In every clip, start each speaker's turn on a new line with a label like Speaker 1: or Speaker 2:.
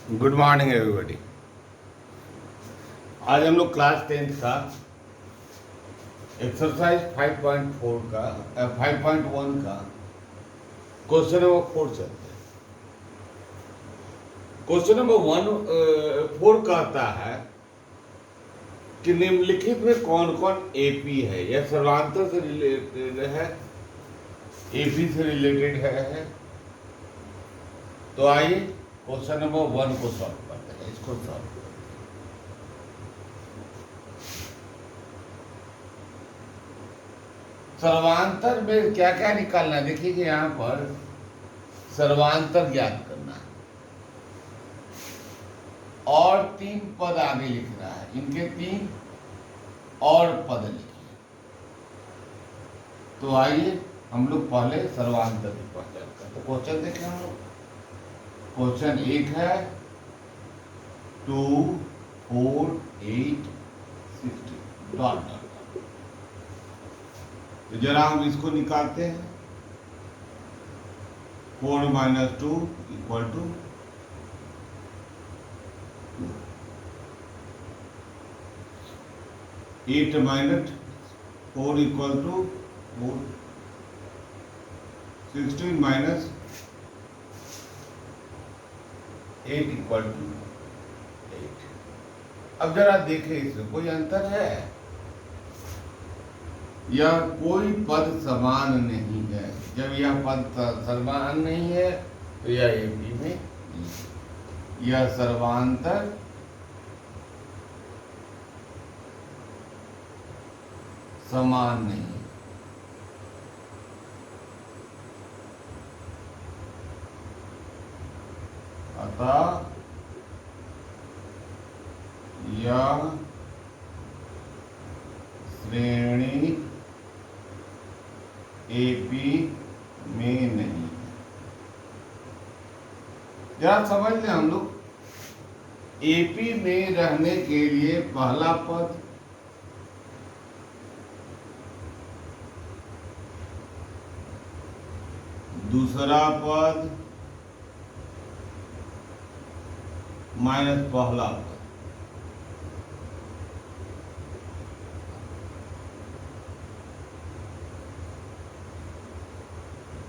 Speaker 1: Good morning everybody. आज हम लोग क्लास 10th का एक्सरसाइज 5.4 का 5.1 का क्वेश्चन नंबर 4 चलते हैं। क्वेश्चन नंबर 4 कहता है कि निम्नलिखित में कौन कौन एपी है। यह सर्वांतर से रिलेटेड है, एपी से रिलेटेड है। तो आइए क्वेश्चन नंबर 1 को सॉल्व करते हैं। इसको सॉल्व करते हैं। सर्वांतर में क्या क्या निकालना है, देखिए कि यहां पर सर्वांतर ज्ञात करना है और 3 पद आगे लिखना है। इनके 3 और पद लिखिए। तो आइए हम लोग पहले सर्वांतर की पहचान करते। तो क्वेश्चन देखें हम लोग। क्वेश्चन 1 है 2, 4, 8, 16 डॉट डॉट। तो जरा हम इसको निकालते हैं। 4 - 2 = 2। 8 - 4 = 4। 16 - 8 = 8। अब जरा देखें इसमें कोई अंतर है? यह कोई पद समान नहीं है। जब यह पद समान नहीं है तो यह एपी में नहीं है। यह सर्वांतर समान नहीं है। अतः यह श्रेणी एपी में नहीं है। जरा समझ लें हम लोग। एपी में रहने के लिए पहला पद, दूसरा पद माइनस पहला पद,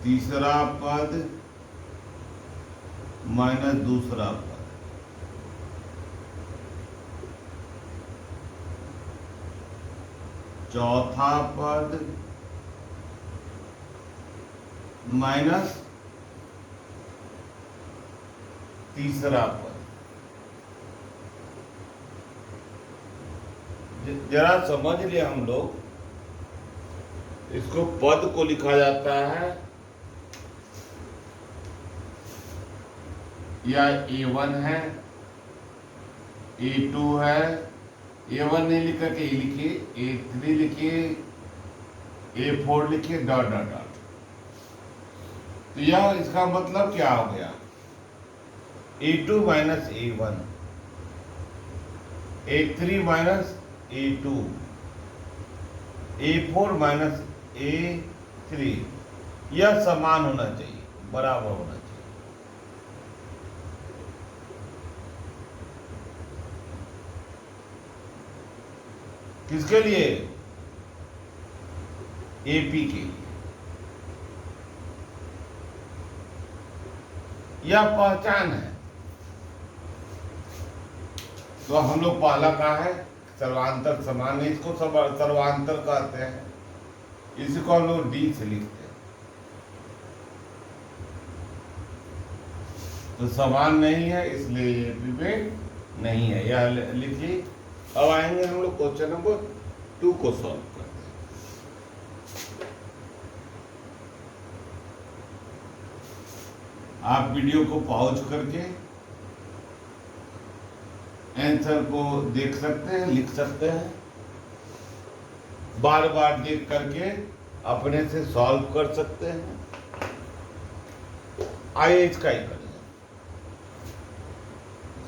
Speaker 1: तीसरा पद माइनस दूसरा पद, चौथा पद माइनस तीसरा पद। जरा समझ लिए हम लोग। इसको पद को लिखा जाता है या A1 है, A2 है। A1 नहीं लिख करके A लिखिए, A3 लिखिए, A4 लिखिए, डॉट डॉट डॉट। तो यह इसका मतलब क्या हो गया? A2 - A1, A3 - A2, A4 - A3। यह समान होना चाहिए, बराबर होना चाहिए। किसके लिए? एपी के लिए। यह पहचान है। तो हम लोग पहला कहा है सर्वांतर समान है। इसको सर्वांतर कहते हैं। इसी को हम लोग डी से लिखते हैं। तो समान नहीं है इसलिए एपी में नहीं है। यह लिखिए। अब आएंगे हम लोग क्वेश्चन नंबर 2 को सॉल्व करते हैं। आप वीडियो को पॉज करके आंसर को देख सकते हैं, लिख सकते हैं। बार बार देख करके अपने से सॉल्व कर सकते हैं। आइए इसका ही करें।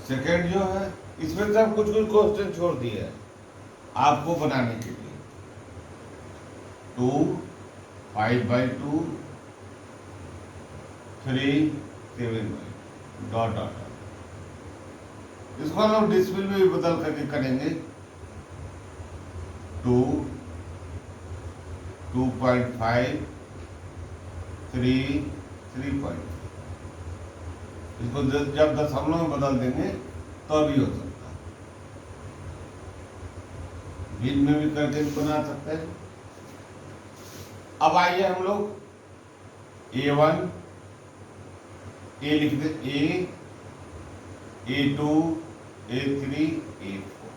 Speaker 1: सेकेंड जो है, इसमें सब कुछ कुछ क्वेश्चन छोड़ दिए हैं आपको बनाने के लिए। 2, 5/2, 3, 7/2 डॉट डॉट। इसको हम लोग डिसिबल में भी बदल करके करेंगे। 2, 2.5, 3, 3.5। इसको जब दशमलव में बदल देंगे तो भी हो सकता है। भिन्न में भी करके बना सकते हैं। अब आइए हम लोग A1 ए लिख दे, A2, A3, A4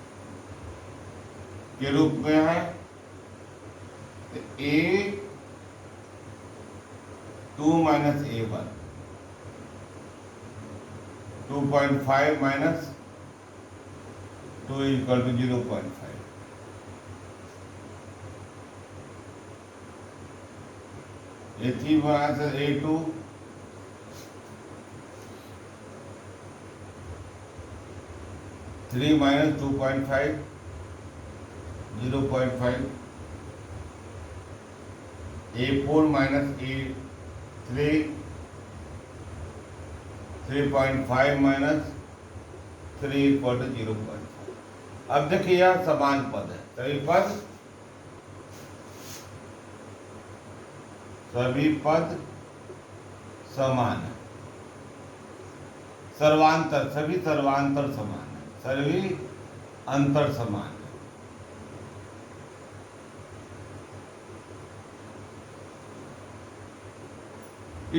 Speaker 1: के रूप में है। A2 minus A1, 2.5 minus 2 equal to 0.5। A3 minus A2, 3 minus 2.5, 0.5। A4 minus A3, 3.5 minus 3 equal to 0.5। अब देखिए यह समान पद है, सभी पद समान है। सर्वांतर, सभी सर्वांतर समान है, सभी अंतर समान है।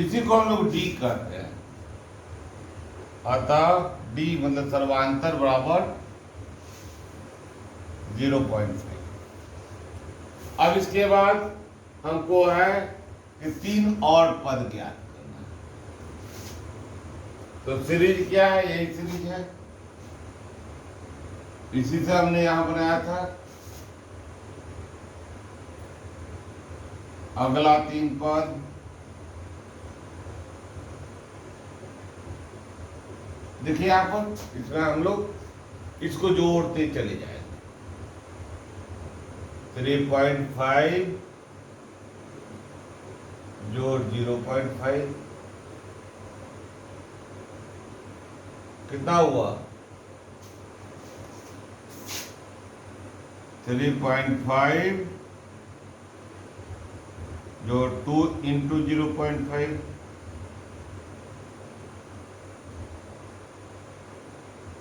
Speaker 1: इसी को हम लोग डी कहते हैं। अतः डी मतलब सर्वांतर बराबर 0.5। अब इसके बाद हमको है कि 3 और पद ज्ञात करना है। तो सीरीज क्या है? यही सीरीज है, इसी से हमने यहां बनाया था। अगला 3 पद देखिए यहां पर, इसमें हम लोग इसको जोड़ते चले जाएंगे। 3.5 जोड़ 0.5 कितना हुआ? 3.5 जोड़ 2 इंटू 0.5,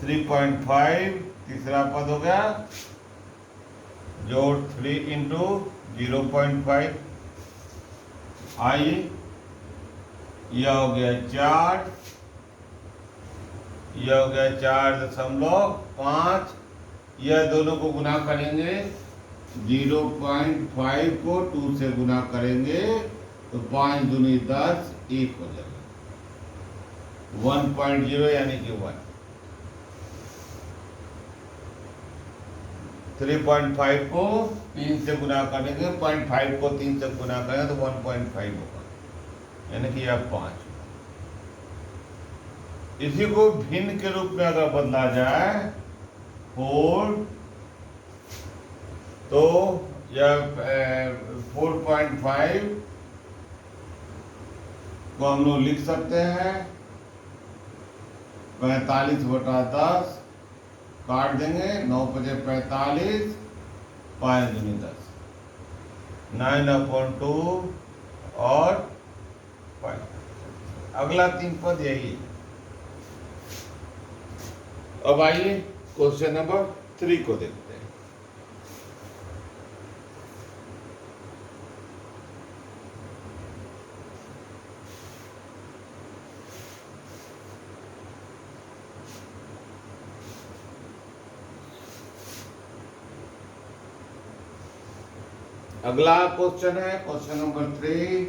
Speaker 1: 3.5 तीसरा पद हो गया, जोड़ 3 इंटू 0.5। आइए यह हो गया 4, यह हो गया 4.5। यह दोनों को गुना करेंगे, 0.5 को 2 से गुना करेंगे तो 5 दूनी 10, 1 हो जाएगा। 1.0 यानी कि 1। 3.5 को 3 से गुना करेंगे, 0.5 को 3 से गुना करेंगे तो 1.5 होगा, यानी कि यह 5। इसी को भिन्न के रूप में अगर बदला जाए 4, तो यह 4.5 को हम लोग लिख सकते हैं 45/10, काट देंगे, 9×5=45, 5 दूनी 10, 9/2 और 5। अगला 3 पद यही है। अब आइए क्वेश्चन नंबर 3 को देखते हैं। अगला क्वेश्चन है क्वेश्चन नंबर 3।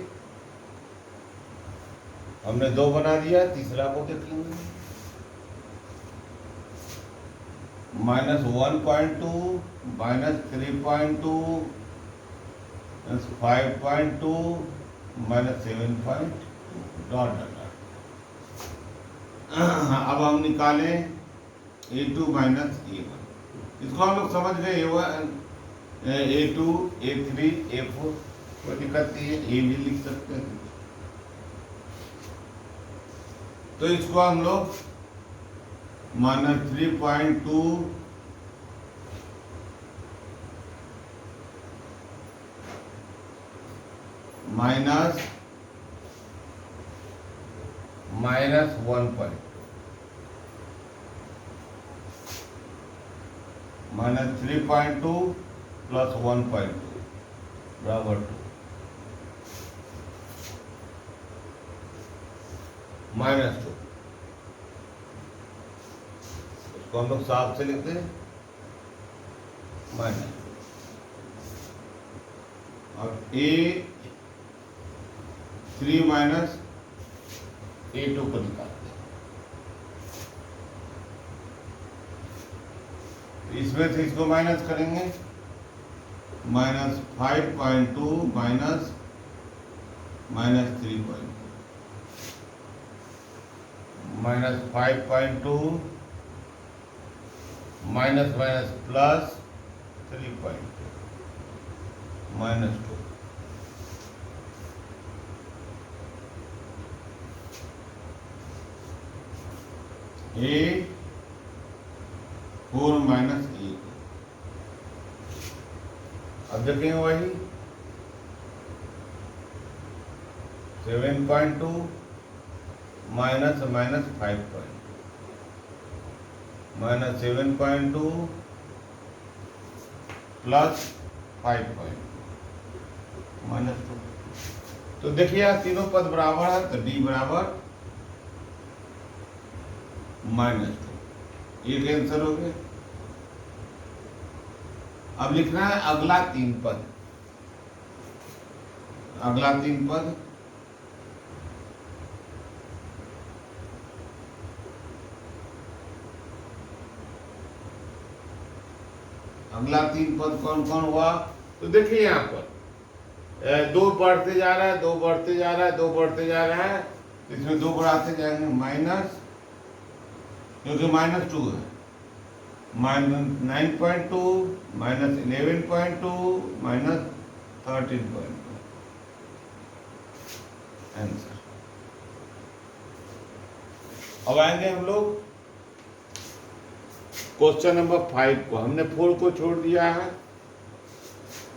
Speaker 1: हमने 2 बना दिया, तीसरा को देखेंगे। -1.2 -3.2 5.2 -7.2 डॉट डॉट। अब हम निकालें A2 माइनस A1। इसको हम लोग समझ गए, A2, A3, A4 कोई दिक्कत नहीं है, A भी लिख सकते हैं। तो इसको हम लोग माइनस 3.2 माइनस 1 माइनस 3.2 प्लस 1.2 बराबर 2 माइनस 2। इसको हम लोग साफ से लिखते हैं माइनस 2 और A3 माइनस A2 को निकालते हैं। इसमें से इसको माइनस करेंगे, minus 5.2 minus 3.2 minus 5.2 minus plus 3.2 minus 2। A4 minus A2। अब देखेंगे वही 7.2 माइनस 5.2 माइनस 7.2 प्लस 5.2 माइनस 2। तो देखिए यार तीनों पद बराबर है तो D बराबर माइनस 2। ये कैंसर हो गया। अब लिखना है अगला 3 पद। अगला 3 पद कौन कौन हुआ? तो देखिए यहाँ पर 2 बढ़ते जा रहा है, 2 बढ़ते जा रहा है, 2 बढ़ते जा रहा है, इसमें 2 बढ़ाते जाएंगे माइनस, क्योंकि माइनस 2 है, माइनस 9.2 माइनस 11.2 माइनस 13.2 आंसर। अब आएंगे हम लोग क्वेश्चन नंबर 5 को। हमने 4 को छोड़ दिया है।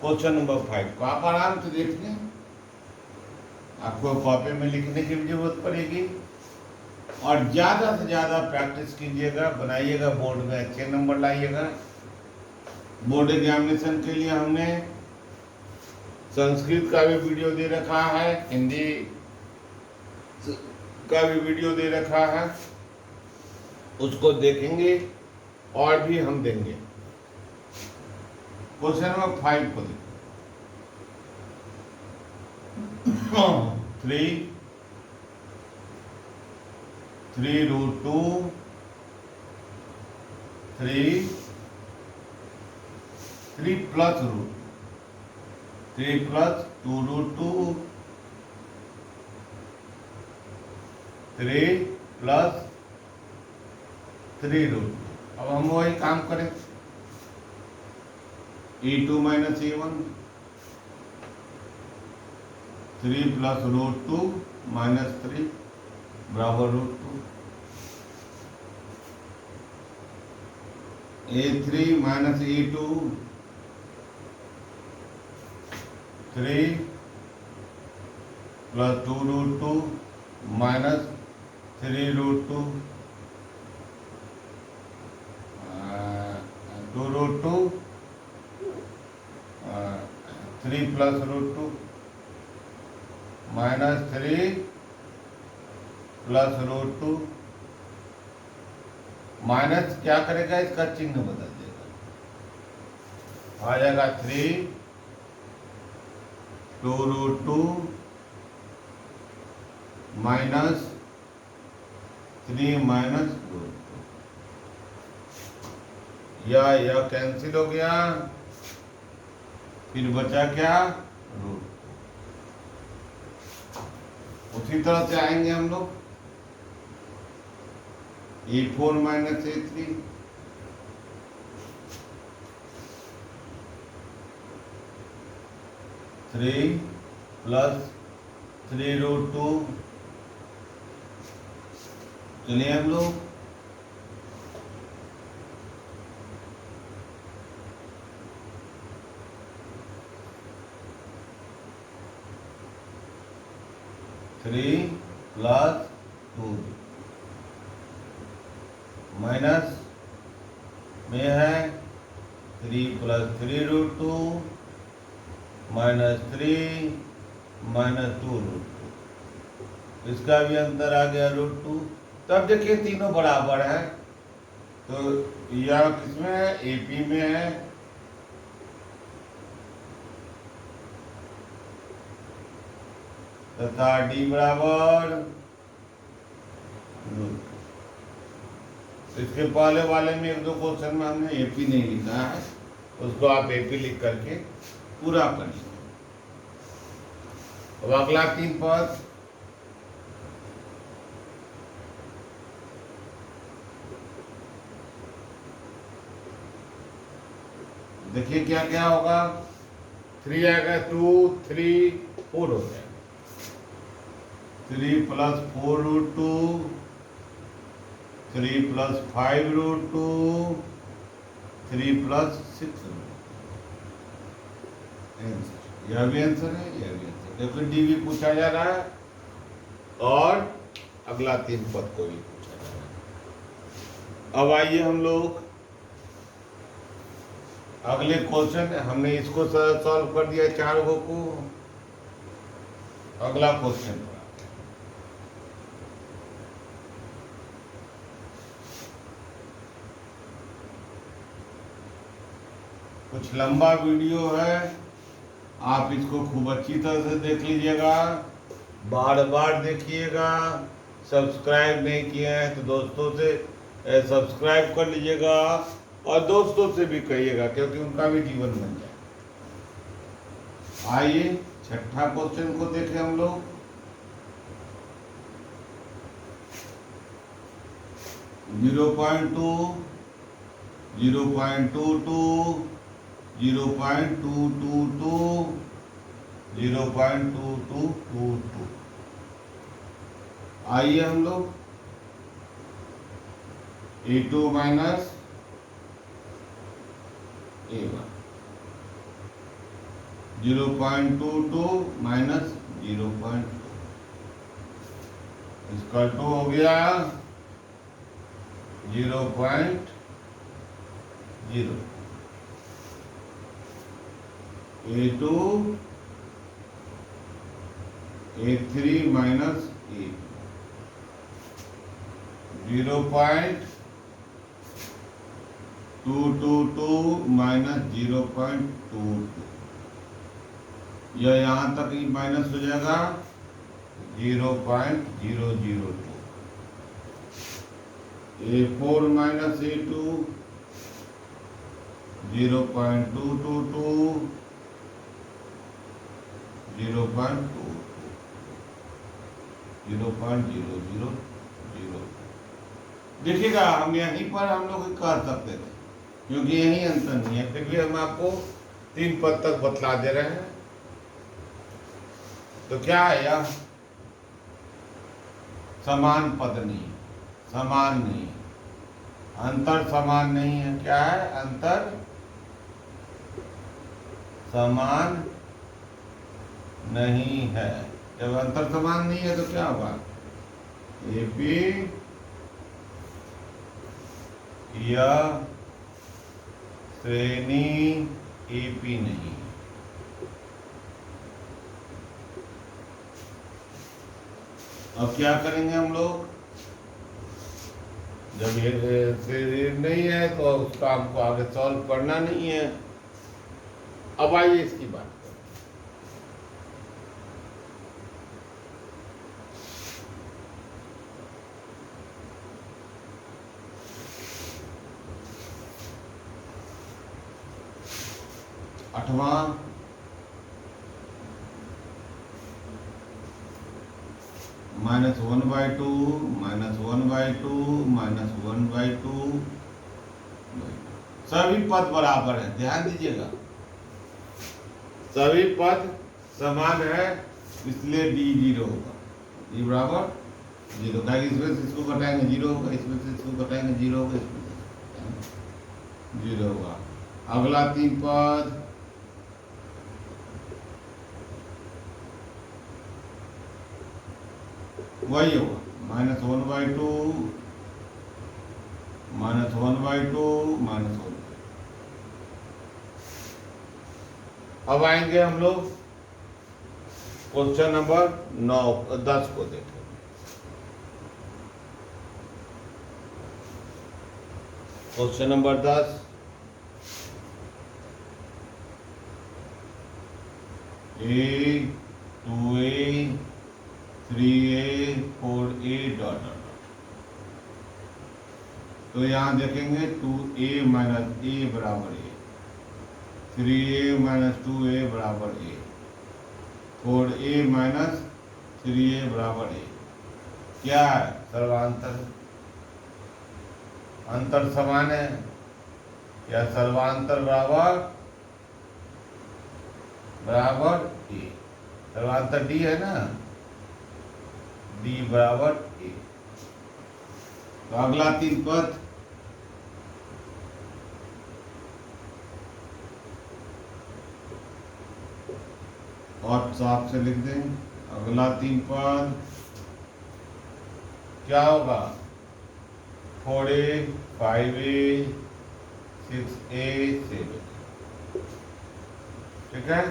Speaker 1: क्वेश्चन नंबर 5 को आप आराम से देख लें, आपको कॉपी में लिखने की भी जरूरत पड़ेगी और ज़्यादा से ज़्यादा प्रैक्टिस कीजिएगा, बनाइएगा, बोर्ड में अच्छे नंबर लाइएगा। बोर्ड एग्जामिनेशन के लिए हमने संस्कृत का भी वीडियो दे रखा है, हिंदी का भी वीडियो दे रखा है, उसको देखेंगे और भी हम देंगे। क्वेश्चन नंबर 5 को देखो। 3 root 2 3 plus 2 root 2 3 plus 3 root. अब हम वही काम करें, E2 minus E1 3 plus root 2 minus 3 बराबर root 2। A3 minus E2 3 plus 2 root 2 minus 3 root 2 2 root 2 3 plus root 2 minus 3 plus root 2 minus क्या करेगा, इसका चिन्ह बदल देगा, आ जाएगा 3 2 रूट 2 माइनस 3 माइनस रूट 2। यह कैंसिल हो गया, फिर बचा क्या, रूट। उसी तरह से आएंगे हम लोग E4 minus A3 3 plus 3 root 2 चलिए हम लोग 3 प्लस 2 माइनस में है 3 प्लस 3 रूट 2 -3 -2 रूट 2, इसका भी अंतर आ गया रूट 2। तब देखिए तीनों बराबर है, तो यह किसमें है, एपी में है। तथा डी बराबर रूट। इसके पहले वाले में 1-2 क्वेश्चन में हमने एपी नहीं लिखा है, उसको आप एपी लिख करके पूरा कर लीजिए। अब अगला 3 पद, देखिए क्या क्या होगा। 3 आएगा, 2 3 4 हो जाएगा। 3 plus 4 root 2, 3 plus 5 root 2, 3 plus 6 root 2। यह भी आंसर है, यह भी आंसर। देखो डी भी पूछा जा रहा है और अगला 3 पद को भी पूछा जा रहा है। अब आइए हम लोग अगले क्वेश्चन, हमने इसको सॉल्व कर दिया 4 गो को। अगला क्वेश्चन कुछ लंबा वीडियो है, आप इसको खूब अच्छी तरह से देख लीजिएगा, बार बार देखिएगा। सब्सक्राइब नहीं किए हैं तो दोस्तों से सब्सक्राइब कर लीजिएगा और दोस्तों से भी कहिएगा, क्योंकि उनका भी जीवन बन जाए। आइए छठा क्वेश्चन को देखें हम लोग। Zero point two 0.22 0.222 0.2222। आइए हम लोग A2 माइनस A1 0.22 माइनस 0.2 इसका 2 हो गया 0.0। A2 A3 minus A2 0.222 minus 0.22। यह यहाँ तक ही माइनस हो जाएगा 0.002। A4 minus A2 0.222 0.000। देखिएगा हम यहीं पर हम लोग कर सकते थे, क्योंकि यही अंतर नहीं है, फिर भी हम आपको 3 पद तक बतला दे रहे हैं। तो क्या है यह समान पद नहीं, समान नहीं, अंतर समान नहीं है। क्या है, अंतर समान नहीं है। जब अंतर समान नहीं है तो क्या होगा, एपी या श्रेणी एपी नहीं। अब क्या करेंगे हम लोग, जब ये नहीं है तो उसका हमको आगे सॉल्व करना नहीं है। अब आइए इसकी बात करें। आठवां -1/2 -1/2 -1/2। सभी पद बराबर है, ध्यान दीजिएगा, सभी पद समान है, इसलिए डी 0 होगा। डी बराबर 0, इसमें से इसको घटाएंगे 0 होगा, इसमें से इसको घटाएंगे 0 होगा, इसमें से 0 होगा। अगला 3 पद वही होगा -1/2 -1/2 -1। अब आएंगे हम लोग क्वेश्चन नंबर 10 को देखें। Question number 10, A 2A 3A 4A dot dot. तो यहाँ देखेंगे 2A माइनस A बराबर A, 3A माइनस 2A बराबर A, 4A माइनस 3A बराबर A। क्या है? सर्वांतर। अंतर समान है या सर्वांतर बराबर A। सर्वांतर D है ना, D बराबर A। तो अगला 3 पद और साफ से लिख दें। अगला 3 पद क्या होगा? 4A 5A 6A 7। ठीक है।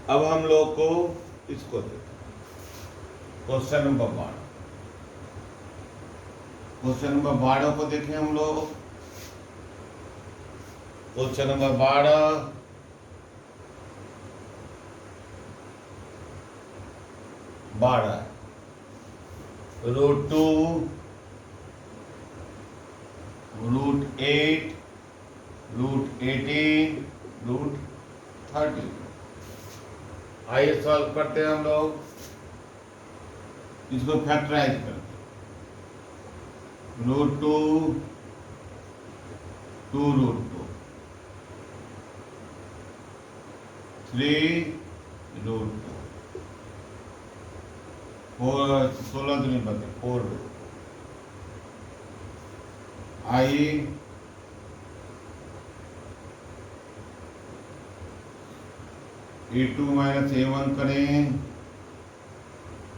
Speaker 1: अब हम लोग को इसको देखें, क्वेश्चन नंबर 12। क्वेश्चन नंबर 12 को देखें हम लोग। Question number 12, √2 √8 √18 √30। आइए सॉल्व करते हैं हम लोग, इसको फैक्टराइज करते हैं। √2 2 √2 3 √2 4 16 दूनी 4 आइए A2 माइनस A1 करें,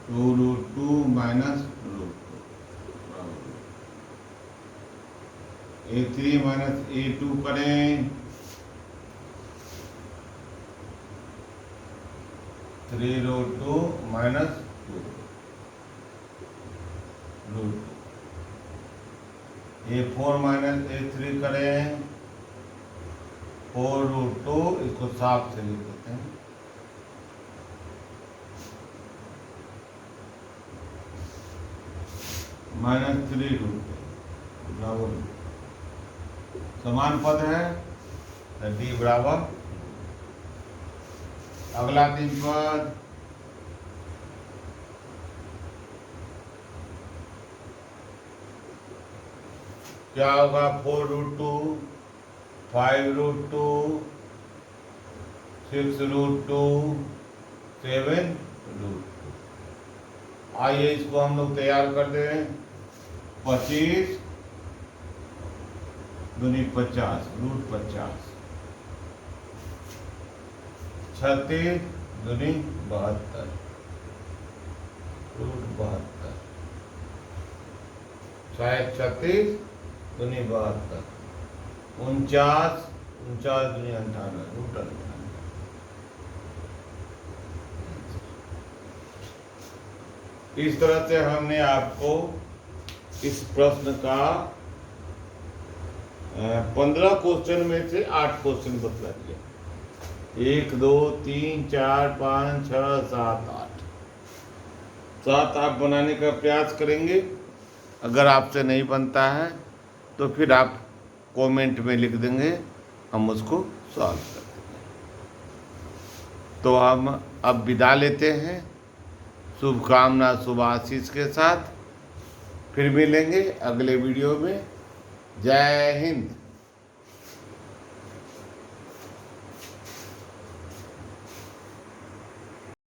Speaker 1: 2 √2 माइनस √2। A3 माइनस A2 करें, 3 √2 माइनस 2 √2। A4 माइनस A3 करें, 4 √2। इसको साफ से लिख देते हैं, -3 √2 समान पद है, D बराबर। अगला 3 पद क्या होगा? 4 √2 5 √2 6 √2 7 √2। आइए इसको हम लोग तैयार कर दें। 25 दूनी 50 √50, 36 दूनी 72 √72, 36 दूनी 72, 49 दूनी 98 √98। इस तरह से हमने आपको इस प्रश्न का 15 क्वेश्चन में से 8 क्वेश्चन बतला दिया। 1 2 3 4 5 6 7 8 7 आप बनाने का प्रयास करेंगे। अगर आपसे नहीं बनता है तो फिर आप कमेंट में लिख देंगे, हम उसको सॉल्व कर देंगे। तो हम अब विदा लेते हैं, शुभकामना शुभ आशीष के साथ। फिर मिलेंगे अगले वीडियो में। जय हिंद।